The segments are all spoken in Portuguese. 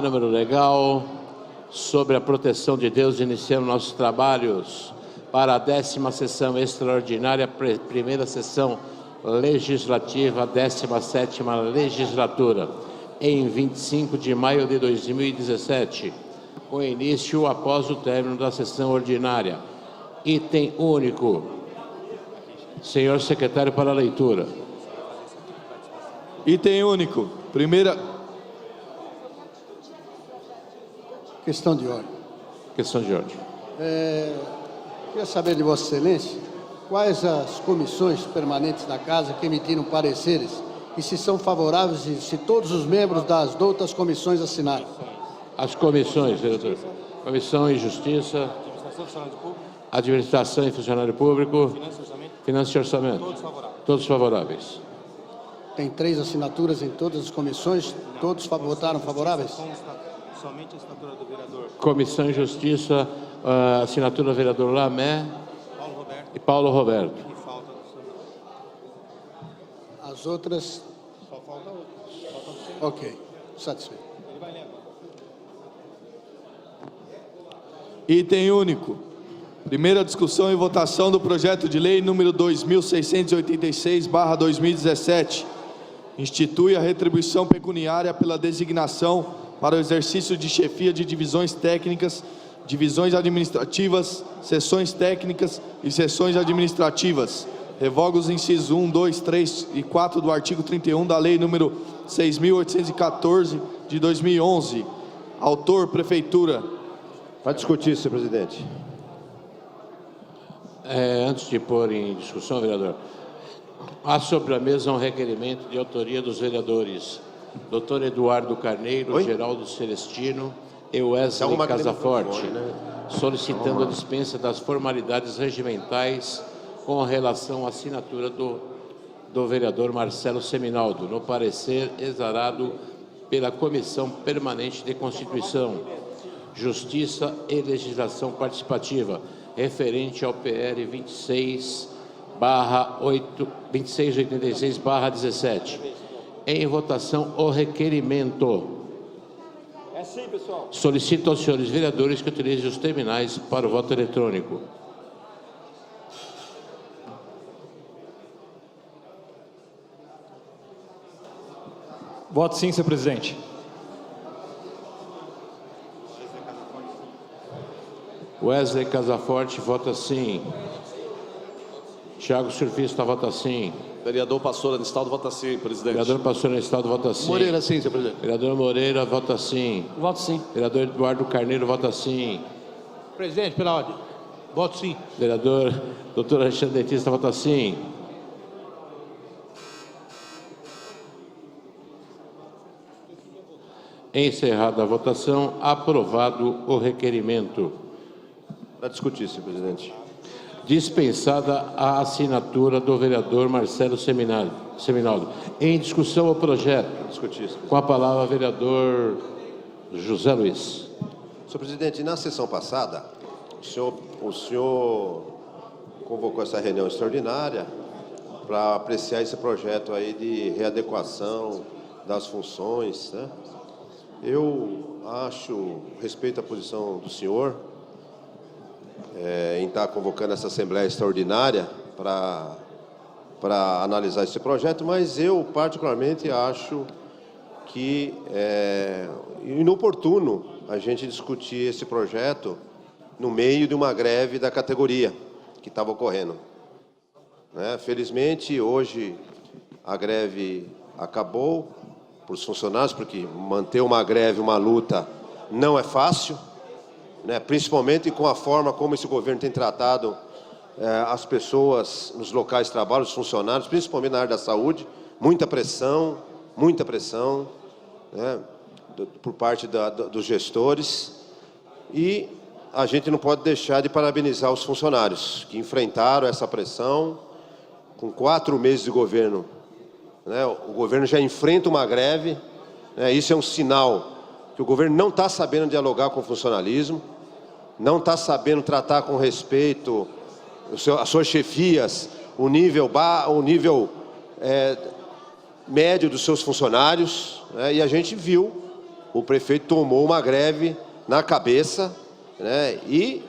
Número legal, sobre a proteção de Deus, iniciamos nossos trabalhos para a 10ª sessão extraordinária, primeira sessão legislativa, 17ª legislatura, em 25 de maio de 2017, com início após o término da sessão ordinária. Item único. Senhor secretário, para a leitura. Item único. Primeira... Questão de ordem. Questão de ordem. Queria saber de Vossa Excelência quais as comissões permanentes da Casa que emitiram pareceres e se são favoráveis e se todos os membros das outras comissões assinaram. As comissões, vereador. Comissão e Justiça. Administração e Funcionário Público. Finanças e Orçamento. Todos favoráveis. Todos favoráveis. Tem 3 assinaturas em todas as comissões, todos votaram favoráveis? Somente a assinatura do vereador. Comissão e Justiça, assinatura do vereador Lamé e Paulo Roberto. E falta do senhor. As outras... Só falta outra. Ok, satisfeito. Ele vai ler agora. Item único. Primeira discussão e votação do projeto de lei número 2686/2017. Institui a retribuição pecuniária pela designação para o exercício de chefia de divisões técnicas, divisões administrativas, seções técnicas e seções administrativas. Revoga os incisos 1, 2, 3 e 4 do artigo 31 da Lei número 6.814 de 2011. Autor, Prefeitura. Para discutir, senhor presidente. Antes de pôr em discussão, vereador, há sobre a mesa um requerimento de autoria dos vereadores Dr. Eduardo Carneiro, Geraldo Celestino e Wesley Casaforte, solicitando a dispensa das formalidades regimentais com relação à assinatura do vereador Marcelo Seminaldo, no parecer exarado pela Comissão Permanente de Constituição, Justiça e Legislação Participativa, referente ao PR 2686/17. Em votação, o requerimento. É sim, pessoal. Solicito aos senhores vereadores que utilizem os terminais para o voto eletrônico. Voto sim, senhor presidente. Wesley Casaforte vota sim. Thiago Surfista vota sim. Vereador Pastor Anistaldo vota sim, presidente. Vereador Pastor Anistaldo vota sim. Moreira sim, senhor presidente. Vereador Moreira vota sim. Voto sim. Vereador Eduardo Carneiro vota sim. Presidente, pela ordem. Voto sim. Vereador Dr. Alexandre Dentista vota sim. Encerrada a votação, aprovado o requerimento. Para discutir, senhor presidente. Dispensada a assinatura do vereador Marcelo Seminaldo. Em discussão o projeto. Discutir, com a palavra, vereador José Luiz. Senhor presidente, na sessão passada, o senhor convocou essa reunião extraordinária para apreciar esse projeto aí de readequação das funções, né? Eu respeito a posição do senhor em estar convocando essa Assembleia Extraordinária para analisar esse projeto, mas eu, particularmente, acho que é inoportuno a gente discutir esse projeto no meio de uma greve da categoria que estava ocorrendo, né? Felizmente, hoje, a greve acabou para os funcionários, porque manter uma greve, uma luta, não é fácil, né? Principalmente com a forma como esse governo tem tratado as pessoas nos locais de trabalho, os funcionários, principalmente na área da saúde, muita pressão, né, por parte dos gestores. E a gente não pode deixar de parabenizar os funcionários que enfrentaram essa pressão com 4 meses de governo. Né? O governo já enfrenta uma greve, né? Isso é um sinal que o governo não está sabendo dialogar com o funcionalismo, não está sabendo tratar com respeito as suas chefias, o nível médio dos seus funcionários, né? E a gente viu, o prefeito tomou uma greve na cabeça, né? E,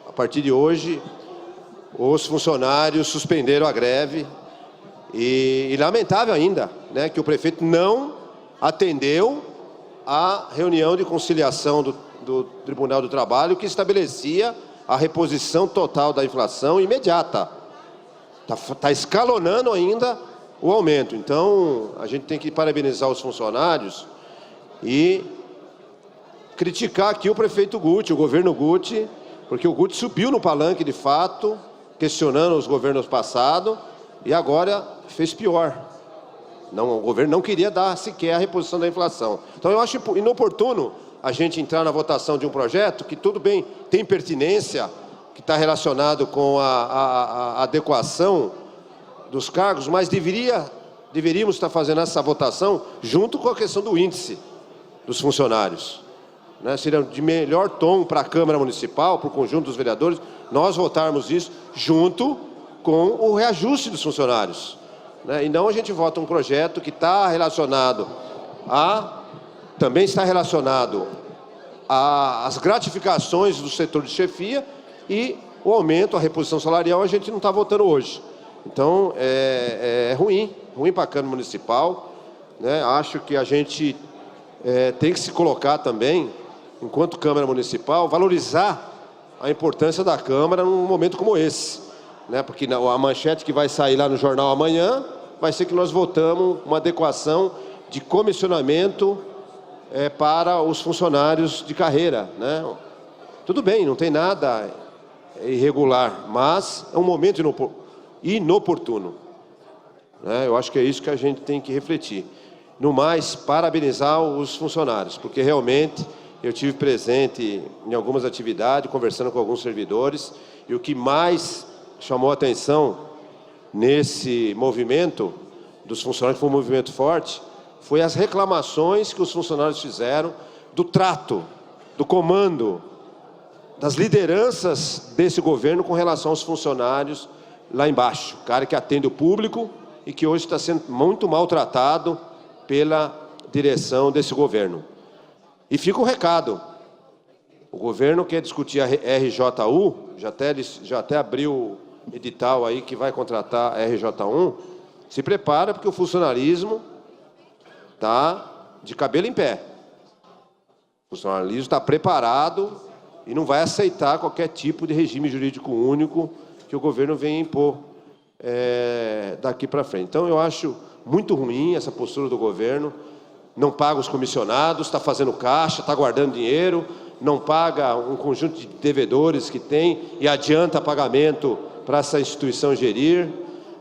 a partir de hoje, os funcionários suspenderam a greve. E lamentável ainda, né, que o prefeito não atendeu a reunião de conciliação do Tribunal do Trabalho, que estabelecia a reposição total da inflação imediata. Está escalonando ainda o aumento. Então, a gente tem que parabenizar os funcionários e criticar aqui o prefeito Guti, o governo Guti, porque o Guti subiu no palanque de fato, questionando os governos passados, e agora fez pior. O governo não queria dar sequer a reposição da inflação. Então, eu acho inoportuno a gente entrar na votação de um projeto que, tudo bem, tem pertinência, que está relacionado com a adequação dos cargos, mas deveríamos estar fazendo essa votação junto com a questão do índice dos funcionários. Né? Seria de melhor tom para a Câmara Municipal, para o conjunto dos vereadores, nós votarmos isso junto com o reajuste dos funcionários. Né? E não a gente vota um projeto que está relacionado também está relacionado às gratificações do setor de chefia e o aumento, a reposição salarial, a gente não está votando hoje. Então, é ruim para a Câmara Municipal. Né? Acho que a gente tem que se colocar também, enquanto Câmara Municipal, valorizar a importância da Câmara num momento como esse. Né? Porque a manchete que vai sair lá no jornal amanhã vai ser que nós votamos uma adequação de comissionamento para os funcionários de carreira. Né? Tudo bem, não tem nada irregular, mas é um momento inoportuno. Né? Eu acho que é isso que a gente tem que refletir. No mais, parabenizar os funcionários, porque realmente eu tive presente em algumas atividades, conversando com alguns servidores, e o que mais chamou a atenção nesse movimento dos funcionários, que foi um movimento forte, foi as reclamações que os funcionários fizeram do trato, do comando, das lideranças desse governo com relação aos funcionários lá embaixo, cara que atende o público e que hoje está sendo muito maltratado pela direção desse governo. E fica o recado, o governo quer discutir a RJU, já até abriu edital aí que vai contratar a RJ1, se prepara porque o funcionalismo está de cabelo em pé. O funcionalismo está preparado e não vai aceitar qualquer tipo de regime jurídico único que o governo venha impor daqui para frente. Então, eu acho muito ruim essa postura do governo. Não paga os comissionados, está fazendo caixa, está guardando dinheiro, não paga um conjunto de devedores que tem e adianta pagamento para essa instituição gerir,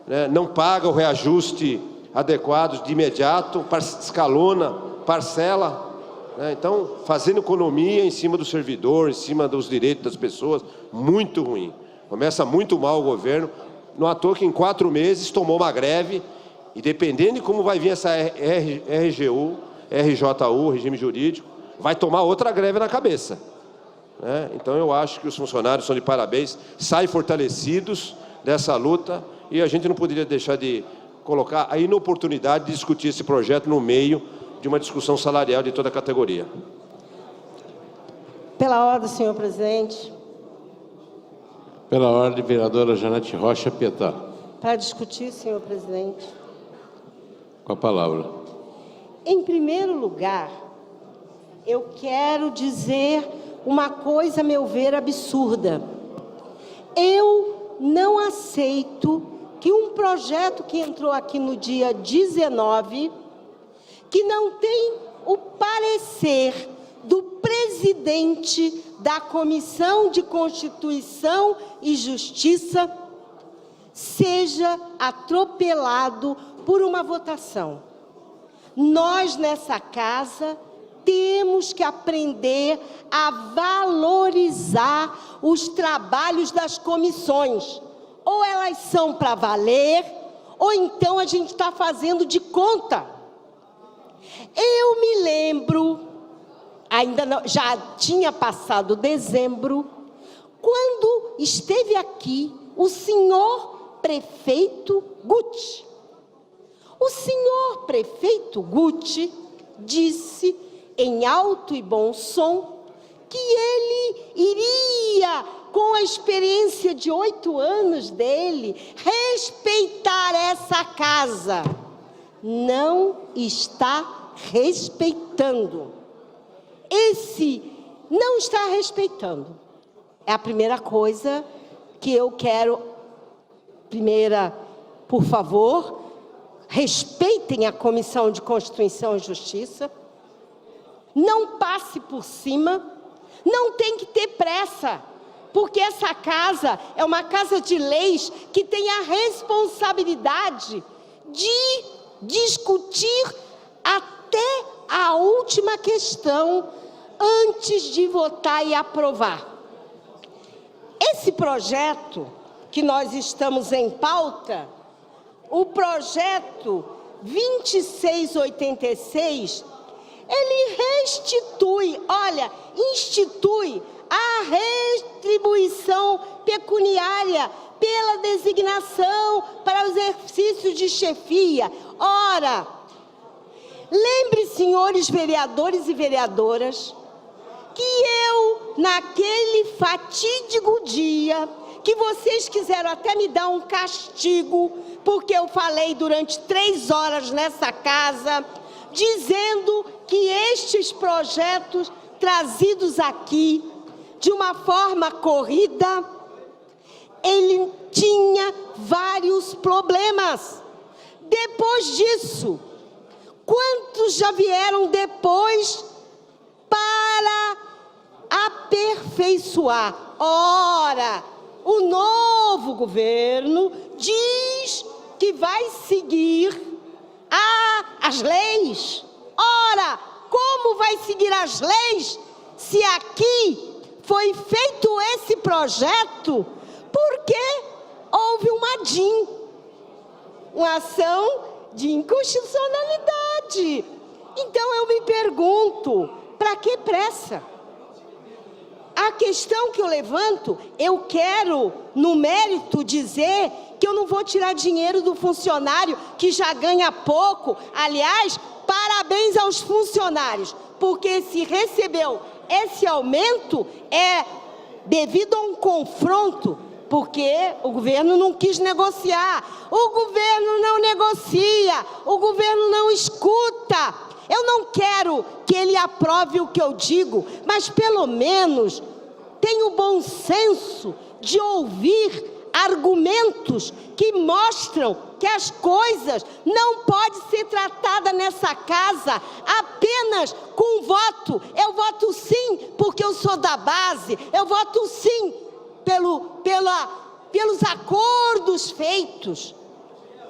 né? Não paga o reajuste adequado de imediato, escalona, parcela. Né? Então, fazendo economia em cima do servidor, em cima dos direitos das pessoas, muito ruim. Começa muito mal o governo, não à toa que em 4 meses tomou uma greve, e dependendo de como vai vir essa RJU, regime jurídico, vai tomar outra greve na cabeça. Né? Então, eu acho que os funcionários são de parabéns, saem fortalecidos dessa luta, e a gente não poderia deixar de colocar a inoportunidade de discutir esse projeto no meio de uma discussão salarial de toda a categoria. Pela ordem, senhor presidente. Pela ordem, vereadora Janete Rocha Pietá. Para discutir, senhor presidente. Com a palavra. Em primeiro lugar, eu quero dizer uma coisa, a meu ver, absurda. Eu não aceito que um projeto que entrou aqui no dia 19, que não tem o parecer do presidente da Comissão de Constituição e Justiça, seja atropelado por uma votação. Nós, nessa casa, temos que aprender a valorizar analisar os trabalhos das comissões. Ou elas são para valer, ou então a gente está fazendo de conta. Eu me lembro, ainda não, já tinha passado dezembro, quando esteve aqui o senhor prefeito Guti. O senhor prefeito Guti disse, em alto e bom som, que ele iria, com a experiência de 8 anos dele, respeitar essa casa. Não está respeitando. Esse não está respeitando. É a primeira coisa que eu quero. Primeira, por favor, respeitem a Comissão de Constituição e Justiça. Não passe por cima. Não tem que ter pressa, porque essa casa é uma casa de leis que tem a responsabilidade de discutir até a última questão antes de votar e aprovar. Esse projeto que nós estamos em pauta, o projeto 2686, ele institui a retribuição pecuniária pela designação para o exercício de chefia. Ora, lembre, senhores vereadores e vereadoras, que eu, naquele fatídico dia, que vocês quiseram até me dar um castigo, porque eu falei durante 3 horas nessa casa, dizendo que estes projetos trazidos aqui, de uma forma corrida, ele tinha vários problemas. Depois disso, quantos já vieram depois para aperfeiçoar? Ora, o novo governo diz que vai seguir as leis. Ora, como vai seguir as leis se aqui foi feito esse projeto porque houve uma DIN, uma ação de inconstitucionalidade? Então eu me pergunto, para que pressa? A questão que eu levanto, eu quero, no mérito, dizer que eu não vou tirar dinheiro do funcionário que já ganha pouco. Aliás, parabéns aos funcionários, porque se recebeu esse aumento é devido a um confronto, porque o governo não quis negociar. O governo não negocia, o governo não escuta. Eu não quero que ele aprove o que eu digo, mas pelo menos tenha o bom senso de ouvir argumentos que mostram que as coisas não podem ser tratadas nessa casa apenas com voto. Eu voto sim porque eu sou da base, eu voto sim pelos acordos feitos.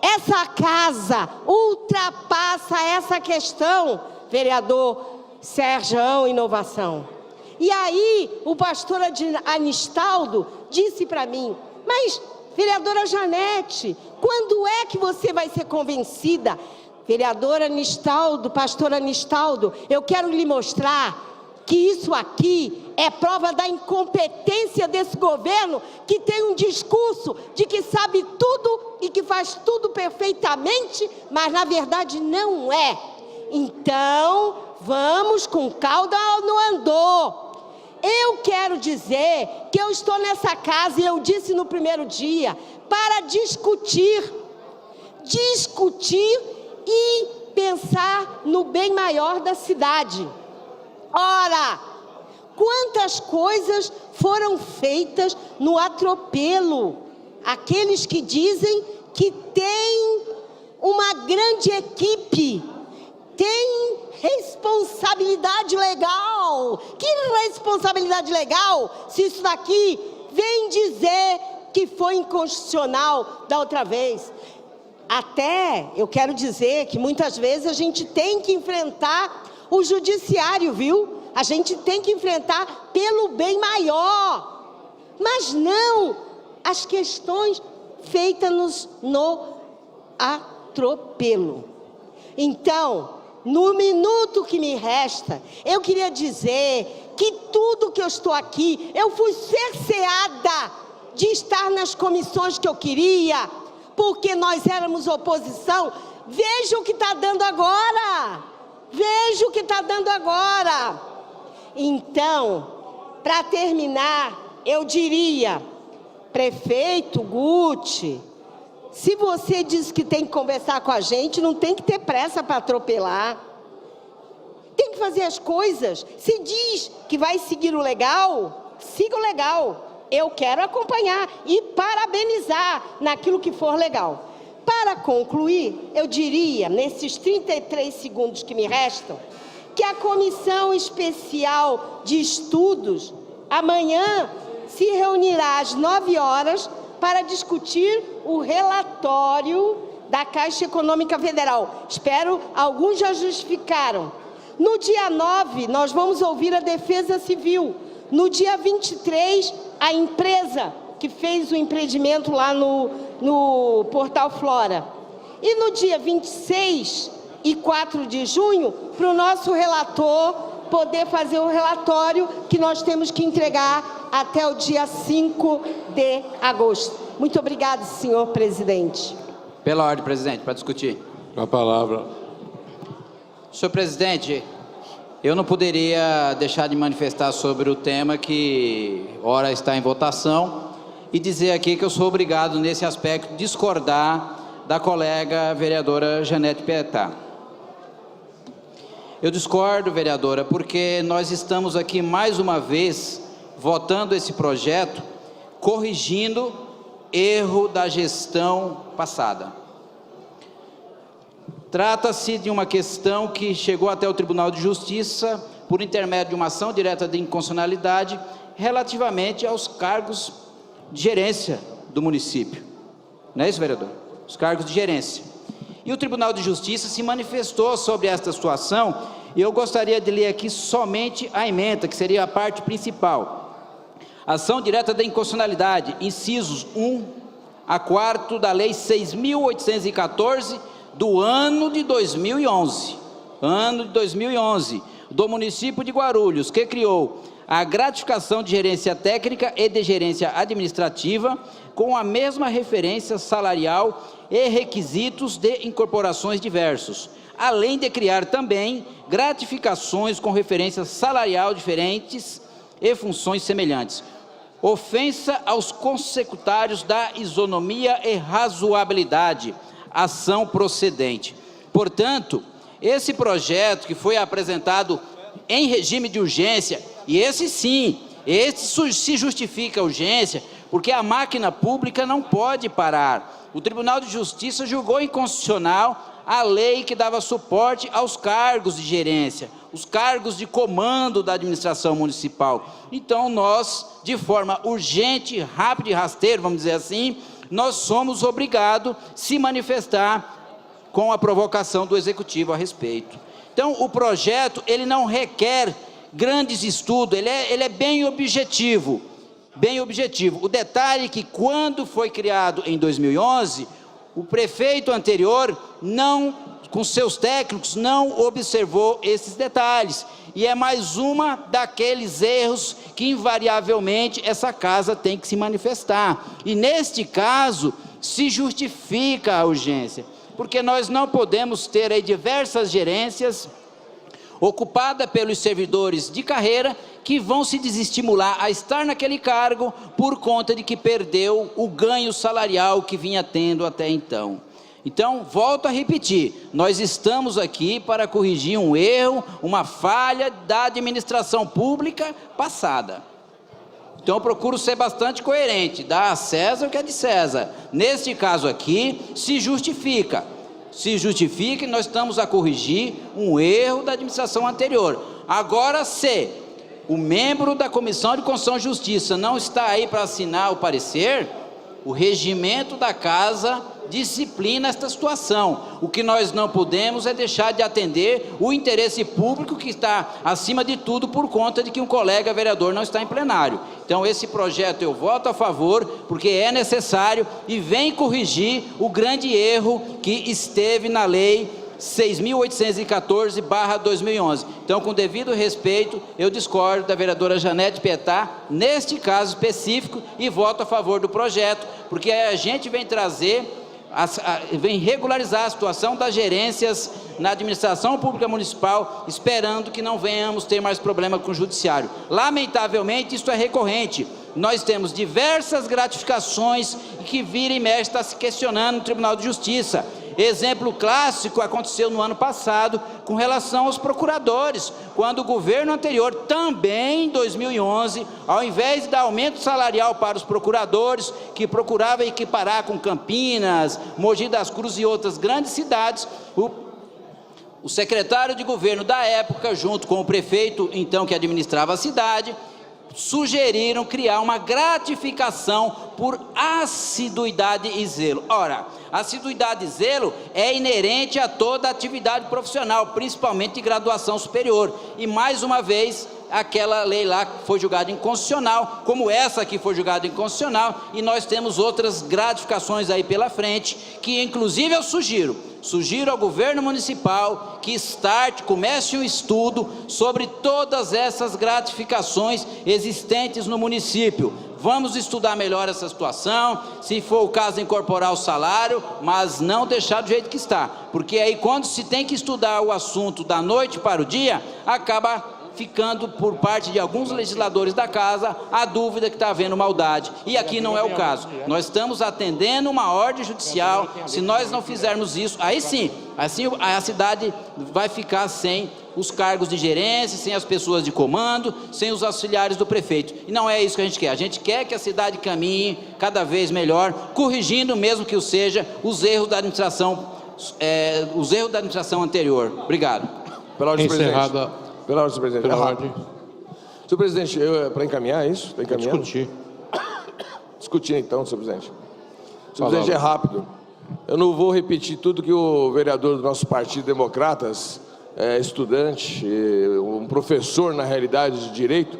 Essa casa ultrapassa essa questão, vereador Sérgio Inovação. E aí, o pastor Anistaldo disse para mim, mas, vereadora Janete, quando é que você vai ser convencida? Vereadora Anistaldo, pastor Anistaldo, eu quero lhe mostrar que isso aqui é prova da incompetência desse governo, que tem um discurso de que sabe tudo e que faz tudo perfeitamente, mas na verdade não é. Então, vamos com calda no andor. Eu quero dizer que eu estou nessa casa, e eu disse no primeiro dia, para discutir e pensar no bem maior da cidade. Ora, quantas coisas foram feitas no atropelo? Aqueles que dizem que tem uma grande equipe, tem responsabilidade legal. Que responsabilidade legal se isso daqui vem dizer que foi inconstitucional da outra vez? Até eu quero dizer que muitas vezes a gente tem que enfrentar o judiciário, viu? A gente tem que enfrentar pelo bem maior, mas não as questões feitas no atropelo. Então, no minuto que me resta, eu queria dizer que tudo que eu estou aqui, eu fui cerceada de estar nas comissões que eu queria, porque nós éramos oposição. Veja o que está dando agora. Veja o que está dando agora. Então, para terminar, eu diria, prefeito Guti, se você diz que tem que conversar com a gente, não tem que ter pressa para atropelar. Tem que fazer as coisas. Se diz que vai seguir o legal, siga o legal. Eu quero acompanhar e parabenizar naquilo que for legal. Para concluir, eu diria, nesses 33 segundos que me restam, que a Comissão Especial de Estudos, amanhã, se reunirá às 9 horas para discutir o relatório da Caixa Econômica Federal. Espero, alguns já justificaram. No dia 9, nós vamos ouvir a Defesa Civil. No dia 23, a empresa que fez o empreendimento lá no Portal Flora. E no dia 26 e 4 de junho, para o nosso relator poder fazer o relatório que nós temos que entregar até o dia 5 de agosto. Muito obrigado, senhor presidente. Pela ordem, presidente, para discutir. Com a palavra. Senhor presidente, eu não poderia deixar de manifestar sobre o tema que ora está em votação e dizer aqui que eu sou obrigado, nesse aspecto, discordar da colega vereadora Janete Pietá. Eu discordo, vereadora, porque nós estamos aqui mais uma vez votando esse projeto, corrigindo erro da gestão passada. Trata-se de uma questão que chegou até o Tribunal de Justiça por intermédio de uma ação direta de inconstitucionalidade relativamente aos cargos de gerência do município. Não é isso, vereador? Os cargos de gerência. E o Tribunal de Justiça se manifestou sobre esta situação, e eu gostaria de ler aqui somente a ementa, que seria a parte principal. Ação direta da inconstitucionalidade, incisos 1 a 4 da Lei 6.814, do ano de 2011, do município de Guarulhos, que criou a gratificação de gerência técnica e de gerência administrativa com a mesma referência salarial e requisitos de incorporações diversos, além de criar também gratificações com referência salarial diferentes e funções semelhantes. Ofensa aos consecutários da isonomia e razoabilidade, ação procedente. Portanto, esse projeto que foi apresentado em regime de urgência, e esse sim, esse se justifica a urgência, porque a máquina pública não pode parar. O Tribunal de Justiça julgou inconstitucional a lei que dava suporte aos cargos de gerência, os cargos de comando da administração municipal. Então nós, de forma urgente, rápida e rasteira, vamos dizer assim, nós somos obrigados a se manifestar com a provocação do Executivo a respeito. Então, o projeto, ele não requer grandes estudos, ele é bem objetivo, O detalhe é que, quando foi criado em 2011, o prefeito anterior, com seus técnicos, não observou esses detalhes. E é mais uma daqueles erros que, invariavelmente, essa casa tem que se manifestar. E, neste caso, se justifica a urgência, porque nós não podemos ter aí diversas gerências ocupadas pelos servidores de carreira que vão se desestimular a estar naquele cargo por conta de que perdeu o ganho salarial que vinha tendo até então. Então, volto a repetir, nós estamos aqui para corrigir um erro, uma falha da administração pública passada. Então, eu procuro ser bastante coerente, dar a César o que é de César. Neste caso aqui, se justifica e nós estamos a corrigir um erro da administração anterior. Agora, se o membro da Comissão de Constituição e Justiça não está aí para assinar o parecer, o regimento da casa disciplina esta situação. O que nós não podemos é deixar de atender o interesse público, que está acima de tudo por conta de que um colega vereador não está em plenário. Então esse projeto eu voto a favor, porque é necessário e vem corrigir o grande erro que esteve na lei 6.814/2011. Então, com devido respeito, eu discordo da vereadora Janete Pietá, neste caso específico, e voto a favor do projeto, porque a gente vem trazer, vem regularizar a situação das gerências na administração pública municipal, esperando que não venhamos ter mais problema com o judiciário. Lamentavelmente, isso é recorrente. Nós temos diversas gratificações que vira e mexe está se questionando no Tribunal de Justiça. Exemplo clássico aconteceu no ano passado com relação aos procuradores, quando o governo anterior, também em 2011, ao invés de dar aumento salarial para os procuradores, que procurava equiparar com Campinas, Mogi das Cruzes e outras grandes cidades, o secretário de governo da época, junto com o prefeito, então, que administrava a cidade, sugeriram criar uma gratificação por assiduidade e zelo. Ora, assiduidade e zelo é inerente a toda atividade profissional, principalmente de graduação superior. E mais uma vez, aquela lei lá foi julgada inconstitucional, como essa aqui foi julgada inconstitucional, e nós temos outras gratificações aí pela frente, que inclusive eu sugiro ao governo municipal que comece um estudo sobre todas essas gratificações existentes no município. Vamos estudar melhor essa situação, se for o caso incorporar o salário, mas não deixar do jeito que está, porque aí quando se tem que estudar o assunto da noite para o dia, acaba ficando por parte de alguns legisladores da casa a dúvida que está havendo maldade, e aqui não é o caso. Nós estamos atendendo uma ordem judicial. Se nós não fizermos isso, aí sim, assim a cidade vai ficar sem os cargos de gerência, sem as pessoas de comando, sem os auxiliares do prefeito, e não é isso que a gente quer que a cidade caminhe cada vez melhor, corrigindo, mesmo que o seja, os erros da administração, anterior. Obrigado. Pela ordem, Encerrada. Pela ordem, senhor presidente. Pela ordem. Senhor presidente, para encaminhar isso? Para encaminhar? Discutir. Discutir então, senhor presidente. Senhor presidente, é rápido. Eu não vou repetir tudo que o vereador do nosso Partido Democratas, estudante, um professor, na realidade, de Direito,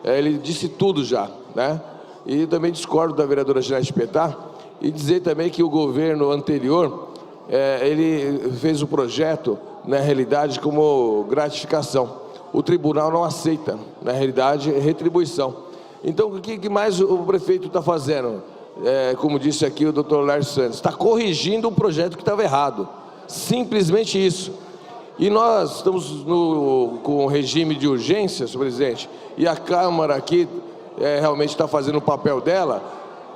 ele disse tudo já, né? E também discordo da vereadora Janete Pietá, e dizer também que o governo anterior, ele fez o projeto, na realidade, como gratificação. O tribunal não aceita, na realidade, retribuição. Então, o que mais o prefeito está fazendo? Como disse aqui o doutor Lércio Santos, está corrigindo um projeto que estava errado. Simplesmente isso. E nós estamos com regime de urgência, senhor presidente, e a Câmara aqui realmente está fazendo o papel dela,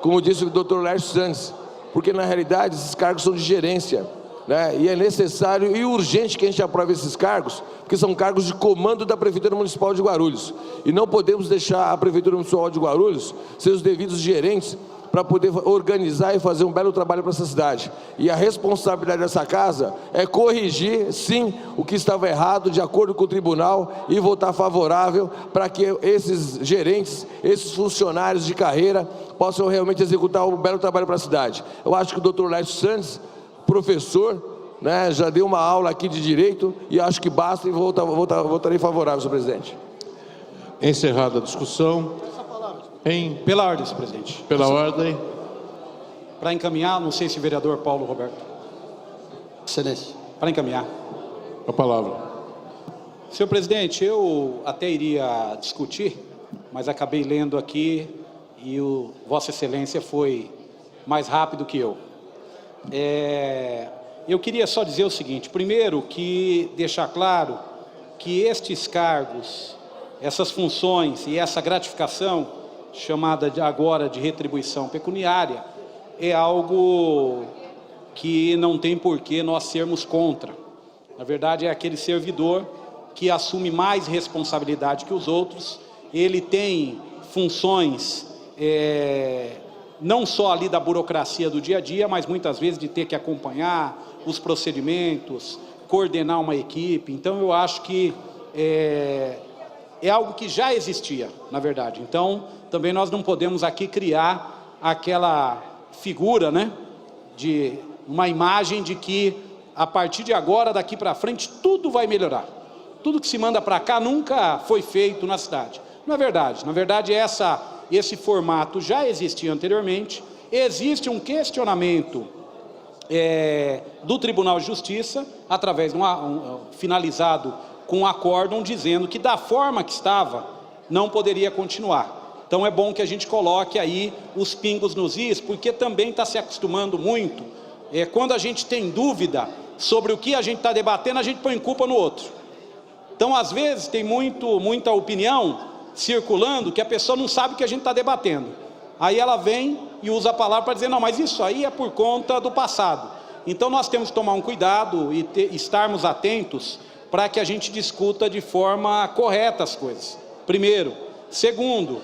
como disse o doutor Lércio Santos, porque na realidade esses cargos são de gerência, né? E é necessário e urgente que a gente aprove esses cargos, porque são cargos de comando da Prefeitura Municipal de Guarulhos, e não podemos deixar a Prefeitura Municipal de Guarulhos ser os devidos gerentes para poder organizar e fazer um belo trabalho para essa cidade. E a responsabilidade dessa casa é corrigir, sim, o que estava errado, de acordo com o tribunal, e votar favorável para que esses gerentes, esses funcionários de carreira, possam realmente executar um belo trabalho para a cidade. Eu acho que o doutor Lércio Santos, professor, né, já deu uma aula aqui de Direito, e acho que basta, e votarei favorável, senhor presidente. Encerrada a discussão. Pela ordem, senhor presidente. Pela ordem. Para encaminhar, não sei se o vereador Paulo Roberto. Excelência. Para encaminhar. A palavra. Senhor presidente, eu até iria discutir, mas acabei lendo aqui e o Vossa Excelência foi mais rápido que eu. Eu queria só dizer o seguinte: primeiro, que deixar claro que estes cargos, essas funções e essa gratificação, chamada agora de retribuição pecuniária, é algo que não tem por que nós sermos contra. Na verdade, é aquele servidor que assume mais responsabilidade que os outros. Ele tem funções não só ali da burocracia do dia a dia, mas muitas vezes de ter que acompanhar os procedimentos, coordenar uma equipe. Então eu acho que é algo que já existia, na verdade. Então também nós não podemos aqui criar aquela figura, né, de uma imagem de que a partir de agora, daqui para frente, tudo vai melhorar. Tudo que se manda para cá nunca foi feito na cidade. Não é verdade. Na verdade, esse formato já existia anteriormente. Existe um questionamento do Tribunal de Justiça, através de finalizado com um acórdão, dizendo que da forma que estava, não poderia continuar. Então é bom que a gente coloque aí os pingos nos is, porque também está se acostumando muito. Quando a gente tem dúvida sobre o que a gente está debatendo, a gente põe culpa no outro. Então, às vezes, tem muita opinião circulando que a pessoa não sabe o que a gente está debatendo. Aí ela vem e usa a palavra para dizer, não, mas isso aí é por conta do passado. Então nós temos que tomar um cuidado e estarmos atentos para que a gente discuta de forma correta as coisas. Primeiro. Segundo,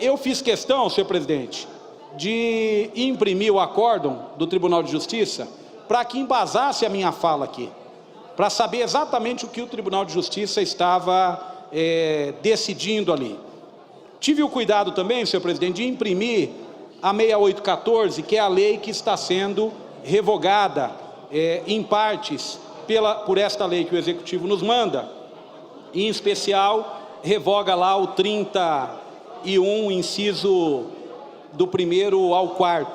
eu fiz questão, senhor presidente, de imprimir o acórdão do Tribunal de Justiça para que embasasse a minha fala aqui, para saber exatamente o que o Tribunal de Justiça estava decidindo ali. Tive o cuidado também, senhor presidente, de imprimir a 6814, que é a lei que está sendo revogada em partes por esta lei que o Executivo nos manda. Em especial, revoga lá o 31, inciso do 1º ao 4º,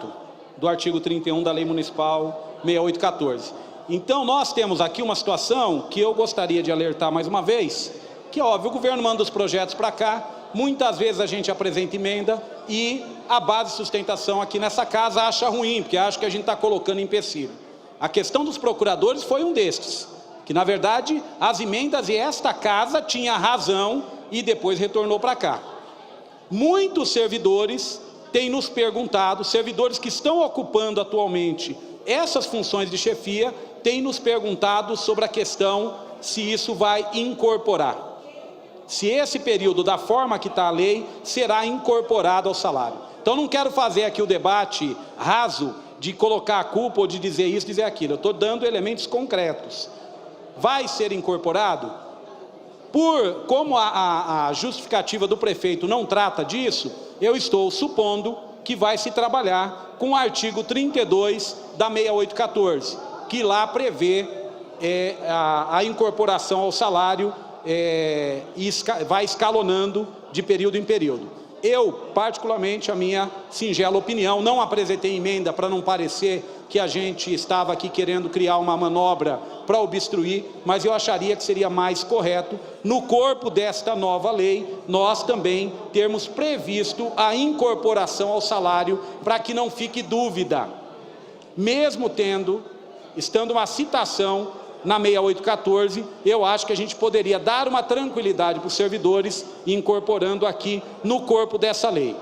do artigo 31 da Lei Municipal 6814. Então, nós temos aqui uma situação que eu gostaria de alertar mais uma vez, que é óbvio, o governo manda os projetos para cá, muitas vezes a gente apresenta emenda e a base de sustentação aqui nessa casa acha ruim, porque acha que a gente está colocando empecilho. A questão dos procuradores foi um destes, que na verdade as emendas e esta casa tinha razão e depois retornou para cá. Muitos servidores têm nos perguntado, servidores que estão ocupando atualmente essas funções de chefia, têm nos perguntado sobre a questão se isso vai incorporar. Se esse período, da forma que está a lei, será incorporado ao salário. Então não quero fazer aqui o debate raso de colocar a culpa ou de dizer isso, dizer aquilo. Eu estou dando elementos concretos. Vai ser incorporado? Como a justificativa do prefeito não trata disso, eu estou supondo que vai se trabalhar com o artigo 32 da 6814, que lá prevê a incorporação ao salário e vai escalonando de período em período. Eu, particularmente, a minha singela opinião, não apresentei emenda para não parecer que a gente estava aqui querendo criar uma manobra para obstruir, mas eu acharia que seria mais correto, no corpo desta nova lei, nós também termos previsto a incorporação ao salário, para que não fique dúvida, mesmo estando uma citação na 6814, eu acho que a gente poderia dar uma tranquilidade para os servidores, incorporando aqui no corpo dessa lei.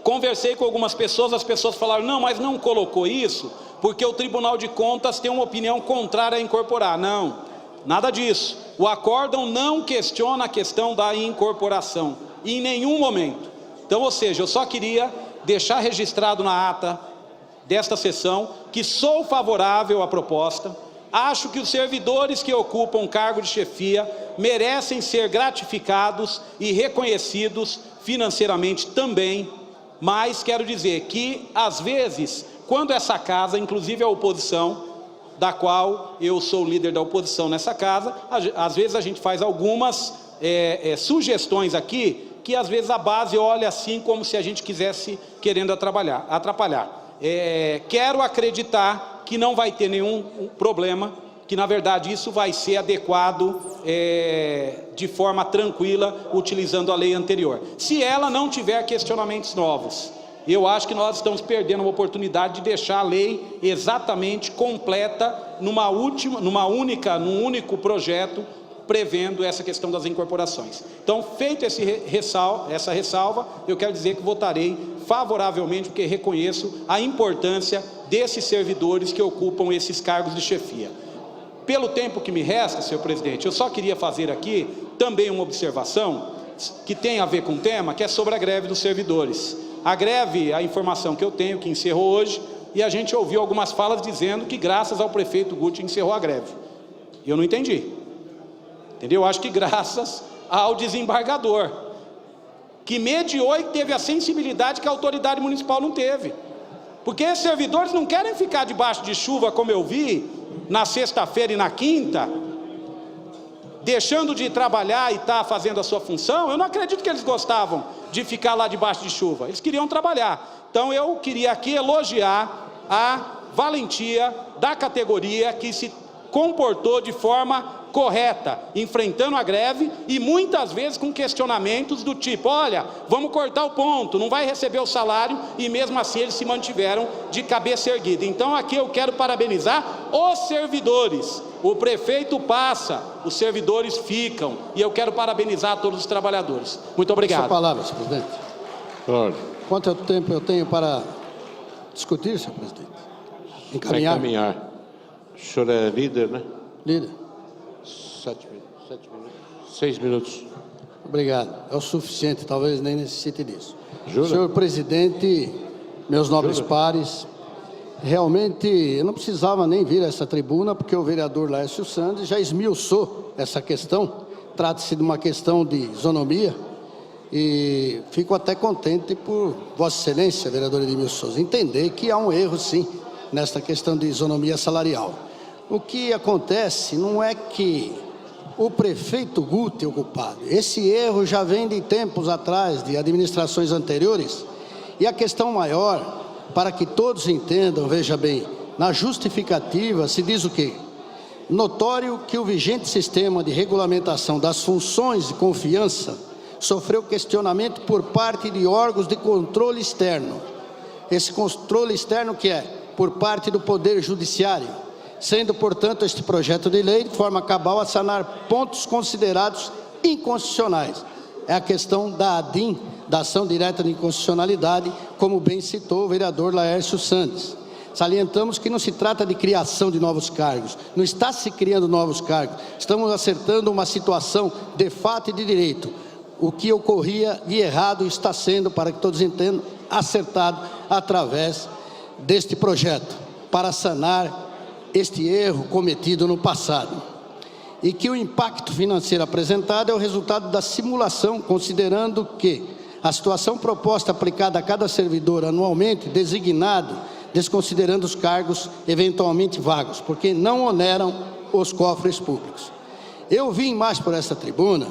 Conversei com algumas pessoas, as pessoas falaram, não, mas não colocou isso, porque o Tribunal de Contas tem uma opinião contrária a incorporar. Não, nada disso. O acórdão não questiona a questão da incorporação, em nenhum momento. Então, ou seja, eu só queria deixar registrado na ata desta sessão, que sou favorável à proposta. Acho que os servidores que ocupam cargo de chefia merecem ser gratificados e reconhecidos financeiramente também, mas quero dizer que, às vezes, quando essa casa, inclusive a oposição, da qual eu sou líder da oposição nessa casa, às vezes a gente faz algumas sugestões aqui, que às vezes a base olha assim como se a gente quisesse querendo atrapalhar. Quero acreditar que não vai ter nenhum problema, que na verdade isso vai ser adequado de forma tranquila, utilizando a lei anterior. Se ela não tiver questionamentos novos, eu acho que nós estamos perdendo uma oportunidade de deixar a lei exatamente completa num único projeto, prevendo essa questão das incorporações. Então, feito essa ressalva, eu quero dizer que votarei favoravelmente, porque reconheço a importância desses servidores que ocupam esses cargos de chefia. Pelo tempo que me resta, senhor presidente, eu só queria fazer aqui também uma observação que tem a ver com o tema, que é sobre a greve dos servidores. A greve, a informação que eu tenho, que encerrou hoje, e a gente ouviu algumas falas dizendo que graças ao prefeito Guti encerrou a greve. Eu não entendi. Entendeu? Eu acho que graças ao desembargador, que mediou e teve a sensibilidade que a autoridade municipal não teve. Porque esses servidores não querem ficar debaixo de chuva, como eu vi, na sexta-feira e na quinta, deixando de trabalhar e estar fazendo a sua função. Eu não acredito que eles gostavam de ficar lá debaixo de chuva, eles queriam trabalhar. Então eu queria aqui elogiar a valentia da categoria que se comportou de forma correta, enfrentando a greve e muitas vezes com questionamentos do tipo: olha, vamos cortar o ponto, não vai receber o salário, e mesmo assim eles se mantiveram de cabeça erguida. Então aqui eu quero parabenizar os servidores. O prefeito passa, os servidores ficam, e eu quero parabenizar todos os trabalhadores. Muito obrigado. Sua palavra, senhor presidente. Claro. Quanto tempo eu tenho para discutir, senhor presidente? Encaminhar? Vai caminhar. O senhor é líder, né? Líder. 7 minutos. 6 minutos. Obrigado. É o suficiente, talvez nem necessite disso. Jura? Senhor presidente, meus nobres pares, realmente eu não precisava nem vir a essa tribuna, porque o vereador Laércio Sandes já esmiuçou essa questão. Trata-se de uma questão de isonomia, e fico até contente por Vossa Excelência, vereador Edmilson Souza, entender que há um erro, sim, nesta questão de isonomia salarial. O que acontece não é que o prefeito Guti é o culpado. Esse erro já vem de tempos atrás, de administrações anteriores, e a questão maior, para que todos entendam, veja bem, na justificativa se diz o quê? Notório que o vigente sistema de regulamentação das funções de confiança sofreu questionamento por parte de órgãos de controle externo. Esse controle externo que é por parte do Poder Judiciário, sendo, portanto, este projeto de lei de forma cabal a sanar pontos considerados inconstitucionais. É a questão da ADIM, da ação direta de inconstitucionalidade, como bem citou o vereador Laércio Sandes. Salientamos que não se trata de criação de novos cargos, não está se criando novos cargos, estamos acertando uma situação de fato e de direito. O que ocorria de errado está sendo, para que todos entendam, acertado através deste projeto, para sanar este erro cometido no passado. E que o impacto financeiro apresentado é o resultado da simulação, considerando que a situação proposta aplicada a cada servidor anualmente designado, desconsiderando os cargos eventualmente vagos, porque não oneram os cofres públicos. Eu vim mais por essa tribuna,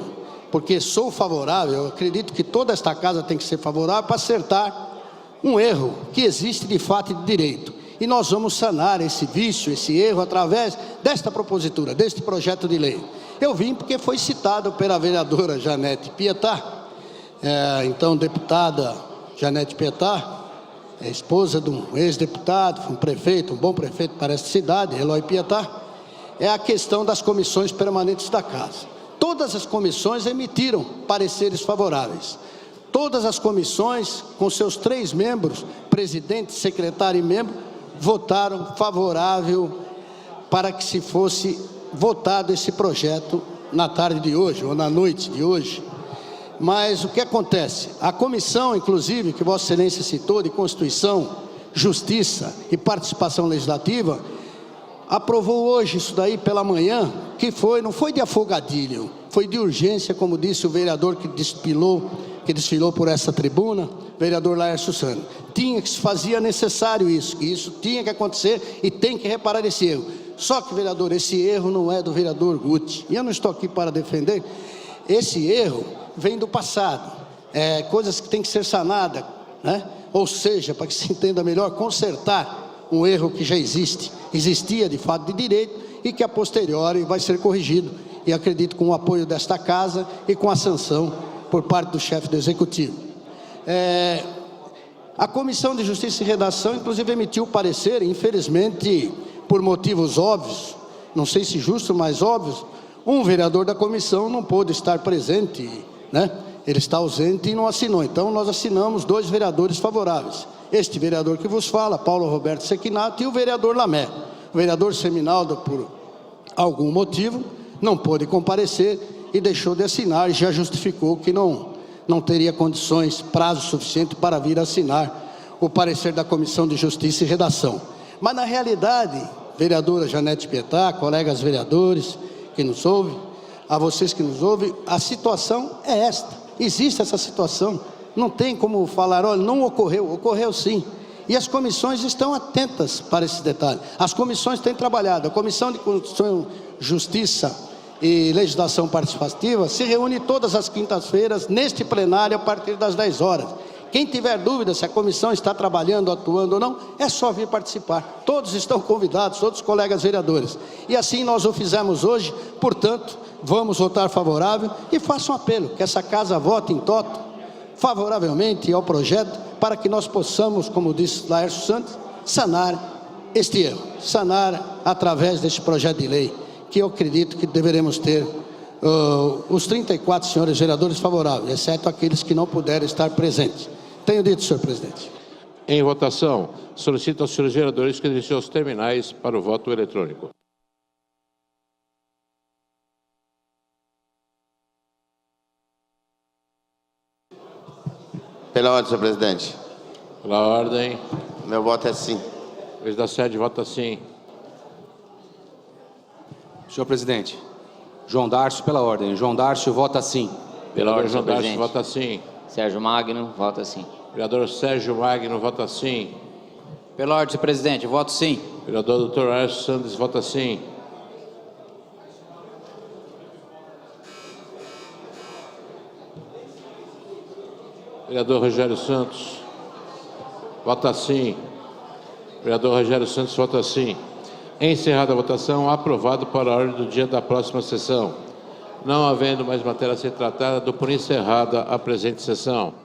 porque sou favorável, eu acredito que toda esta casa tem que ser favorável para acertar um erro que existe de fato e de direito. E nós vamos sanar esse vício, esse erro, através desta propositura, deste projeto de lei. Eu vim porque foi citado pela vereadora Janete Pietá, então deputada Janete Pietá, esposa de um ex-deputado, um prefeito, um bom prefeito para esta cidade, Eloy Pietá, é a questão das comissões permanentes da casa. Todas as comissões emitiram pareceres favoráveis. Todas as comissões, com seus 3 membros, presidente, secretário e membro, votaram favorável para que se fosse votado esse projeto na tarde de hoje, ou na noite de hoje. Mas o que acontece? A comissão, inclusive, que Vossa Excelência citou, de Constituição, Justiça e Participação Legislativa, aprovou hoje isso daí pela manhã, que não foi de afogadilho, foi de urgência, como disse o vereador que desfilou por essa tribuna, vereador Laércio Santos. Tinha que se fazia necessário isso, que isso tinha que acontecer e tem que reparar esse erro. Só que, vereador, esse erro não é do vereador Guti, e eu não estou aqui para defender. Esse erro vem do passado, coisas que têm que ser sanadas, né? Ou seja, para que se entenda melhor, consertar um erro que já existia de fato de direito e que a posteriori vai ser corrigido, e acredito com o apoio desta casa e com a sanção por parte do chefe do Executivo. A Comissão de Justiça e Redação, inclusive, emitiu parecer, infelizmente, por motivos óbvios, não sei se justos, mas óbvios, um vereador da comissão não pôde estar presente, né? Ele está ausente e não assinou. Então, nós assinamos 2 vereadores favoráveis. Este vereador que vos fala, Paulo Roberto Sequinato, e o vereador Lamé. O vereador Seminaldo, por algum motivo, não pôde comparecer e deixou de assinar, e já justificou que não teria condições, prazo suficiente para vir assinar o parecer da Comissão de Justiça e Redação. Mas, na realidade, vereadora Janete Pietá, colegas vereadores que nos ouvem, a vocês que nos ouvem, a situação é esta. Existe essa situação. Não tem como falar, olha, não ocorreu. Ocorreu sim. E as comissões estão atentas para esse detalhe. As comissões têm trabalhado. A Comissão de Constituição, Justiça e Legislação Participativa se reúne todas as quintas-feiras neste plenário a partir das 10 horas. Quem tiver dúvida se a comissão está trabalhando, atuando ou não, é só vir participar. Todos estão convidados, todos os colegas vereadores. E assim nós o fizemos hoje, portanto, vamos votar favorável e faço um apelo, que essa casa vote em toto, favoravelmente ao projeto, para que nós possamos, como disse Laércio Santos, sanar este erro, sanar através deste projeto de lei, que eu acredito que deveremos ter os 34 senhores vereadores favoráveis, exceto aqueles que não puderem estar presentes. Tenho dito, senhor presidente. Em votação, solicito aos senhores vereadores que deixem os terminais para o voto eletrônico. Pela ordem, senhor presidente. Pela ordem. Meu voto é sim. Juiz da sede vota sim. Senhor presidente, João Darcio pela ordem. João Darcio vota sim. Pela ordem, João Darcio vota sim. Sérgio Magno, vota sim. Vereador Sérgio Magno vota sim. Pela ordem, senhor presidente, voto sim. Vereador Dr. Laércio Santos vota sim. Vereador Rogério Santos vota sim. Vereador Rogério Santos vota sim. Encerrada a votação, aprovado para a ordem do dia da próxima sessão. Não havendo mais matéria a ser tratada, dou por encerrada a presente sessão.